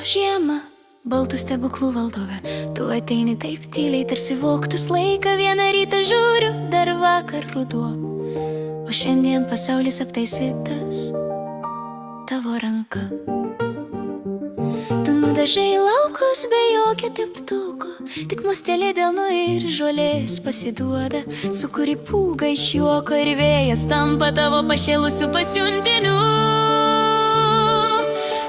žiema, baltų stebuklų valdove, tu ateini taip tyliai, tarsi vogtus laiką. Vieną rytą žiūriu, dar vakar ruduo, o šiandien pasaulis aptaisytas tavo ranka. Tu nudažai laukus be jokio teptuko, tik mostelė delnu ir žolės pasiduoda. Sukuri pūgą iš juoko ir vėjas tampa tavo pašėlusių pasiuntinių.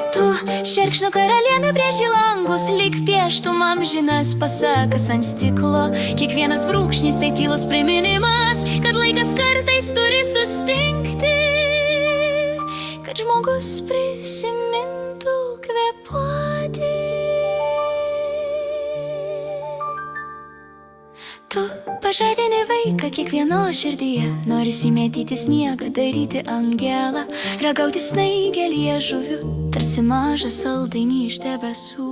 Tu šerkšnų karalienė brėži langus, lyg pieštum amžinas pasakas ant stiklo. Kiekvienas brūkšnys tai tylus priminimas, kad laikas kartais turi sustingti, kad žmogus prisimintų kvėpuoti. Tu pažadini vaiką kiekvieno širdyje, norisi mėtyti sniegą, daryti angelą, ragauti snaigę liežuviu, tarsi mažą saldainį iš debesų.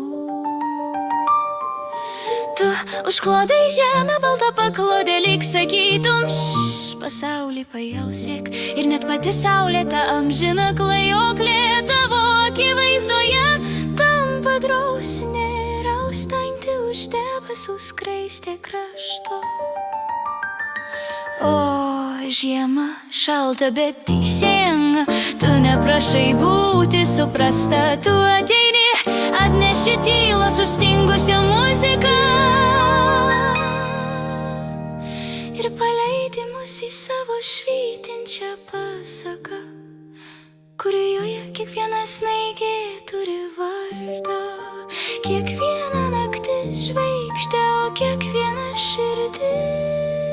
Tu užklodai žemę baltą paklodę, lyg sakytum, pasaulį pailsėk. Ir net pati saulė, ta amžina klajoklė, tavo akivaizdoje tampa drausmė, raustanti už debesų skraistė krašto. O žiema šalta, bet teisinga, tu neprašai būti suprasta. Tu ateini, atneši tylą sustingusią muziką ir paleidi mus į savo švytinčią pasaką, kurioje kiekviena snaigė turi vardą, kiekviena naktis žvaigždė, o kiekviena širdis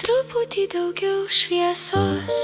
truputį daugiau šviesos.